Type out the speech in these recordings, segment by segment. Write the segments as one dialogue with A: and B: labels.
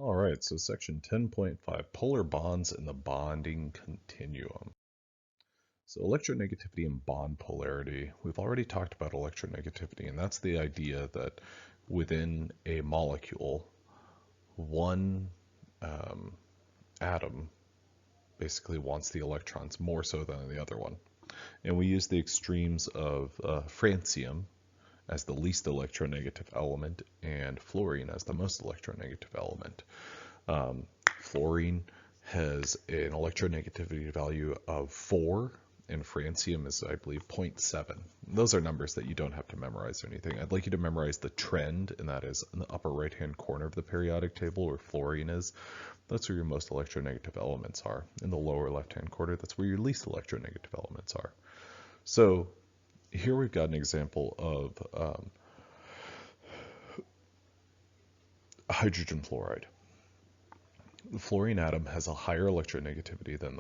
A: All right, so section 10.5, polar bonds in the bonding continuum. So electronegativity and bond polarity, we've already talked about electronegativity, and that's the idea that within a molecule, one atom basically wants the electrons more so than the other one. And we use the extremes of francium as the least electronegative element and fluorine as the most electronegative element. Fluorine has an electronegativity value of 4, and francium is, I believe, 0.7. Those are numbers that you don't have to memorize or anything. I'd like you to memorize the trend, and that is in the upper right-hand corner of the periodic table where fluorine is. That's where your most electronegative elements are. In the lower left-hand corner, that's where your least electronegative elements are. So here we've got an example of hydrogen fluoride. The fluorine atom has a higher electronegativity than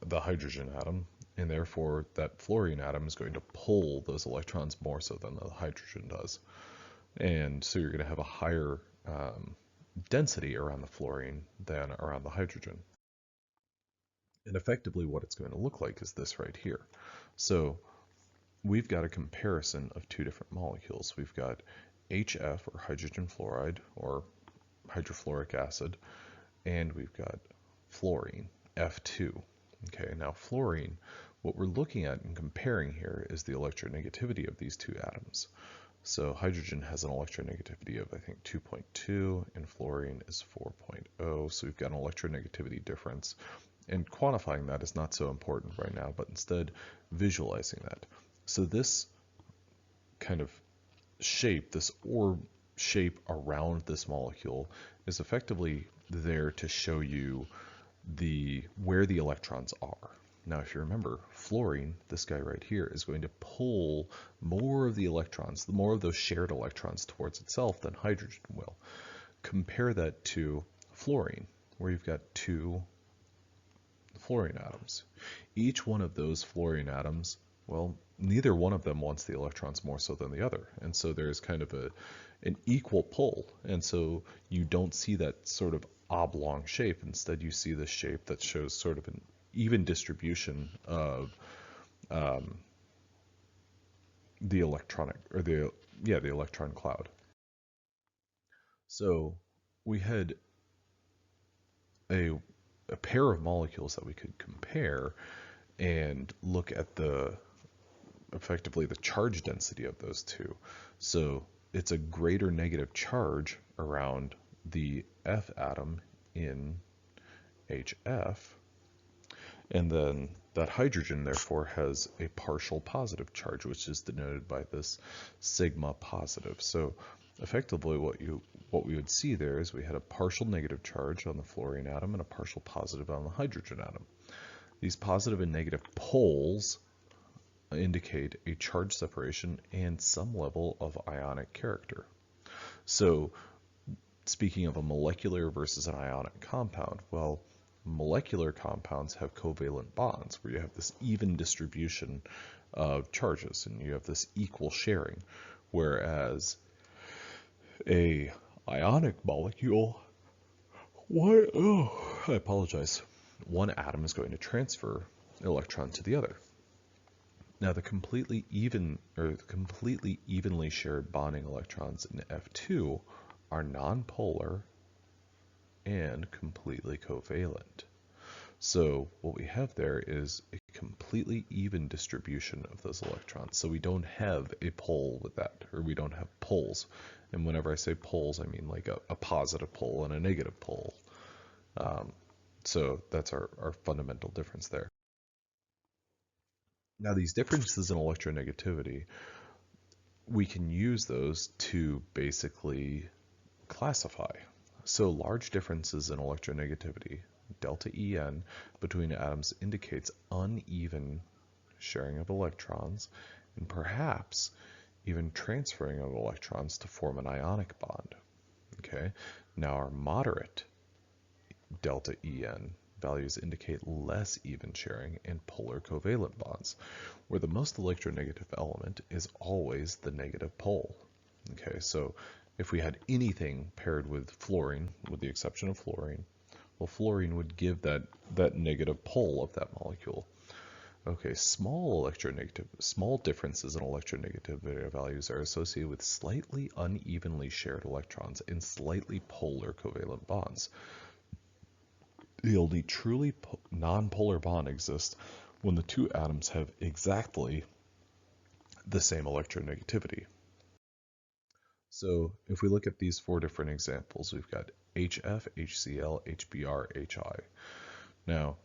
A: the hydrogen atom, and therefore that fluorine atom is going to pull those electrons more so than the hydrogen does. And so you're going to have a higher density around the fluorine than around the hydrogen. And effectively what it's going to look like is this right here. So we've got a comparison of two different molecules. We've got HF, or hydrogen fluoride, or hydrofluoric acid, and we've got fluorine, F2. Okay, now fluorine, what we're looking at and comparing here is the electronegativity of these two atoms. So hydrogen has an electronegativity of, I think, 2.2, and fluorine is 4.0, so we've got an electronegativity difference. And quantifying that is not so important right now, but instead visualizing that. So this kind of shape, this orb shape around this molecule, is effectively there to show you where the electrons are. Now, if you remember, fluorine, this guy right here, is going to pull more of the electrons, more of those shared electrons towards itself than hydrogen will. Compare that to fluorine, where you've got two fluorine atoms. Each one of those fluorine atoms, well, neither one of them wants the electrons more so than the other. And so there's kind of an equal pull. And so you don't see that sort of oblong shape. Instead, you see this shape that shows sort of an even distribution of the electronic, or the electron cloud. So we had a pair of molecules that we could compare and look at effectively the charge density of those two. So it's a greater negative charge around the F atom in HF, and then that hydrogen therefore has a partial positive charge, which is denoted by this sigma positive. So effectively what we would see there is we had a partial negative charge on the fluorine atom and a partial positive on the hydrogen atom. These positive and negative poles indicate a charge separation and some level of ionic character. So speaking of a molecular versus an ionic compound, well, molecular compounds have covalent bonds where you have this even distribution of charges and you have this equal sharing, whereas a ionic molecule, I apologize, one atom is going to transfer an electron to the other. Now the completely evenly shared bonding electrons in F2 are nonpolar and completely covalent. So what we have there is a completely even distribution of those electrons. So we don't have a pole with that, or we don't have poles. And whenever I say poles, I mean like a positive pole and a negative pole. So that's our fundamental difference there. Now these differences in electronegativity, we can use those to basically classify. So large differences in electronegativity, delta En, between atoms indicates uneven sharing of electrons and perhaps even transferring of electrons to form an ionic bond. Okay, now our moderate delta En values indicate less even sharing and polar covalent bonds, where the most electronegative element is always the negative pole. Okay, so If we had anything paired with fluorine, with the exception of fluorine, well, fluorine would give that negative pole of that molecule. Okay, small differences in electronegativity values are associated with slightly unevenly shared electrons in slightly polar covalent bonds. The only truly nonpolar bond exists when the two atoms have exactly the same electronegativity. So if we look at these four different examples, we've got HF, HCl, HBr, HI. Now,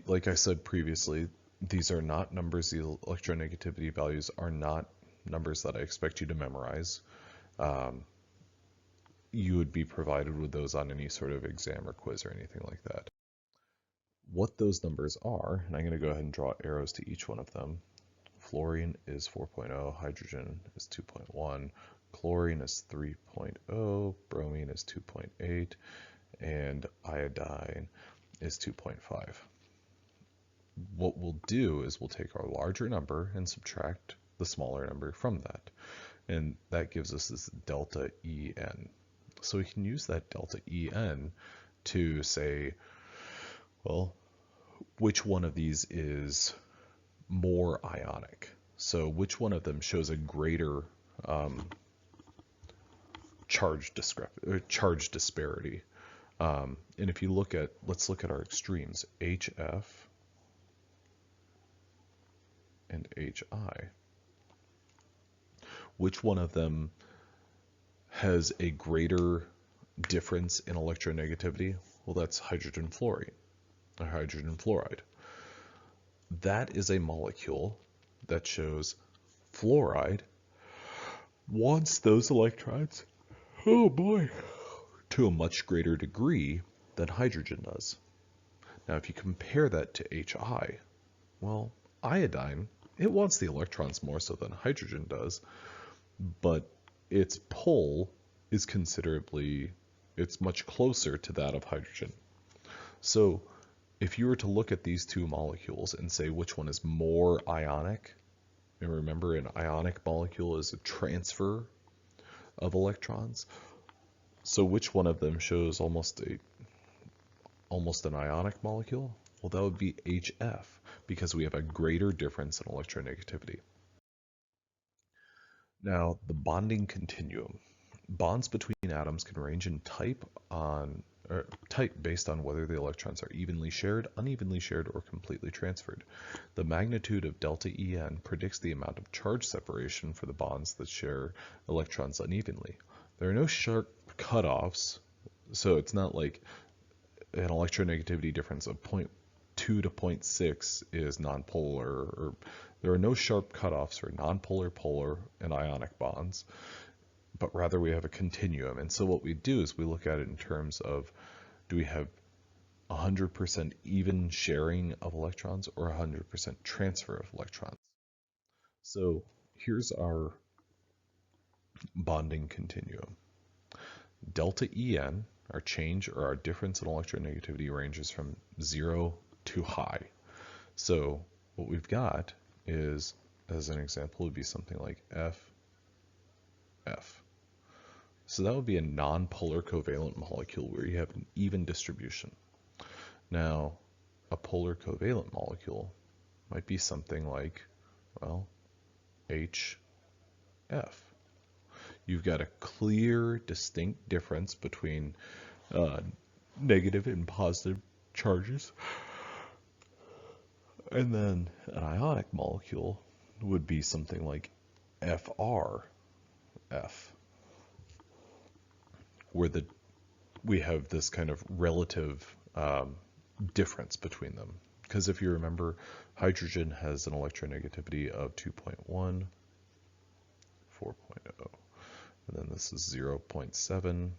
A: like I said previously, these are not numbers. The electronegativity values are not numbers that I expect you to memorize. You would be provided with those on any sort of exam or quiz or anything like that. What those numbers are, and I'm going to go ahead and draw arrows to each one of them. Fluorine is 4.0, hydrogen is 2.1, chlorine is 3.0, bromine is 2.8, and iodine is 2.5. What we'll do is we'll take our larger number and subtract the smaller number from that. And that gives us this delta En. So we can use that delta En to say, well, which one of these is more ionic? So which one of them shows a greater charge disparity? And if you let's look at our extremes, HF and HI. Which one of them has a greater difference in electronegativity? Well, that's hydrogen fluorine, or hydrogen fluoride. That is a molecule that shows fluoride wants those electrons, oh boy, to a much greater degree than hydrogen does. Now, if you compare that to HI, well, iodine, it wants the electrons more so than hydrogen does, but its pull is it's much closer to that of hydrogen. So if you were to look at these two molecules and say which one is more ionic, and remember an ionic molecule is a transfer of electrons, so which one of them shows almost an ionic molecule? Well, that would be HF, because we have a greater difference in electronegativity. Now, the bonding continuum. Bonds between atoms can range in type based on whether the electrons are evenly shared, unevenly shared, or completely transferred. The magnitude of delta En predicts the amount of charge separation for the bonds that share electrons unevenly. There are no sharp cutoffs, so it's not like an electronegativity difference of 0.2 to 0.6 is nonpolar, or there are no sharp cutoffs for nonpolar, polar, and ionic bonds, but rather we have a continuum. And so what we do is we look at it in terms of, do we have 100% even sharing of electrons or 100% transfer of electrons? So here's our bonding continuum. Delta En, our change or our difference in electronegativity, ranges from 0 to high. So what we've got is, as an example, would be something like F. So that would be a non-polar covalent molecule where you have an even distribution. Now, a polar covalent molecule might be something like, well, HF. You've got a clear, distinct difference between negative and positive charges. And then an ionic molecule would be something like FRF, where we have this kind of relative difference between them. Because if you remember, hydrogen has an electronegativity of 2.1, 4.0, and then this is 0.7,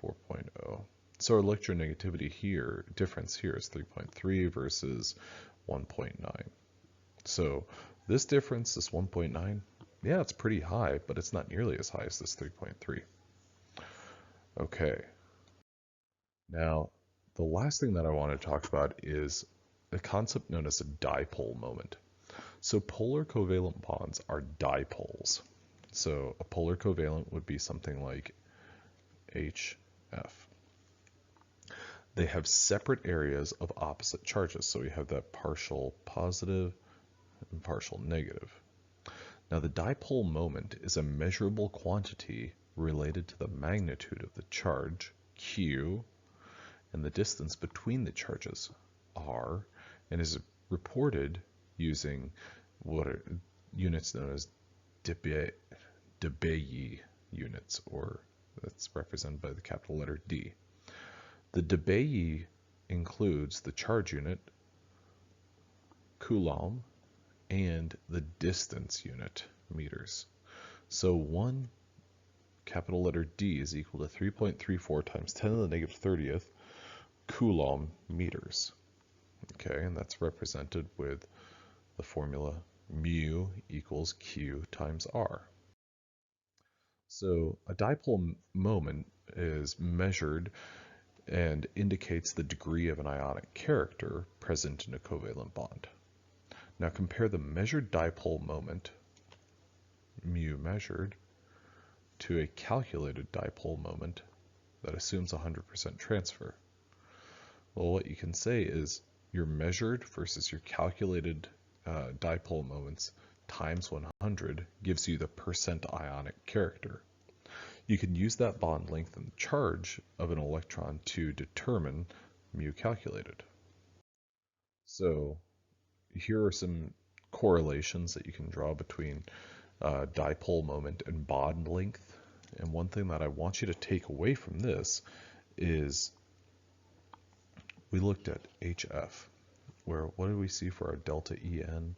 A: 4.0. So our electronegativity difference here is 3.3 versus 1.9. So this difference, this 1.9, yeah, it's pretty high, but it's not nearly as high as this 3.3. Okay. Now, the last thing that I want to talk about is a concept known as a dipole moment. So polar covalent bonds are dipoles. So a polar covalent would be something like HF. They have separate areas of opposite charges. So we have that partial positive and partial negative. Now the dipole moment is a measurable quantity related to the magnitude of the charge, Q, and the distance between the charges, R, and is reported using what are units known as Dipole units, or that's represented by the capital letter D. The Dipole includes the charge unit, Coulomb, and the distance unit, meters. So 1 capital letter D is equal to 3.34 times 10 to the negative 30th Coulomb meters. Okay, and that's represented with the formula mu equals Q times R. So a dipole moment is measured and indicates the degree of an ionic character present in a covalent bond. Now compare the measured dipole moment, mu measured, to a calculated dipole moment that assumes 100% transfer. Well, what you can say is your measured versus your calculated dipole moments times 100 gives you the percent ionic character. You can use that bond length and charge of an electron to determine mu calculated. So here are some correlations that you can draw between dipole moment and bond length. And one thing that I want you to take away from this is we looked at HF, where what did we see for our delta En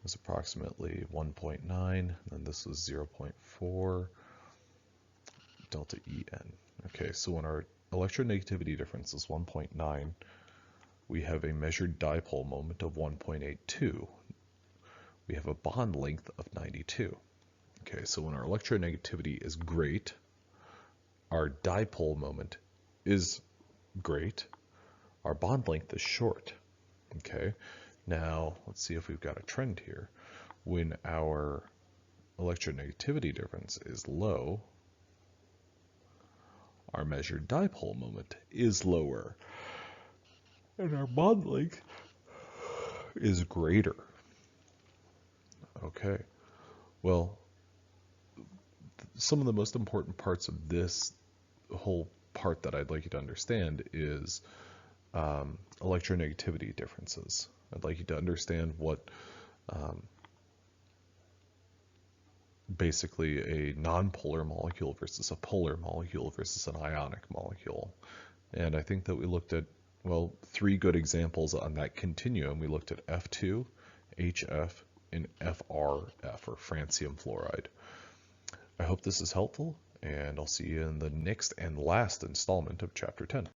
A: was approximately 1.9, and this was 0.4 delta En. Okay, so when our electronegativity difference is 1.9, we have a measured dipole moment of 1.82. We have a bond length of 92. Okay, so when our electronegativity is great, our dipole moment is great, our bond length is short. Okay, now let's see if we've got a trend here. When our electronegativity difference is low, our measured dipole moment is lower, and our bond length is greater. Okay, well, some of the most important parts of this whole part that I'd like you to understand is electronegativity differences. I'd like you to understand what basically a nonpolar molecule versus a polar molecule versus an ionic molecule. And I think that we looked at, well, 3 good examples on that continuum. We looked at F2, HF, and FRF, or francium fluoride. I hope this is helpful, and I'll see you in the next and last installment of Chapter 10.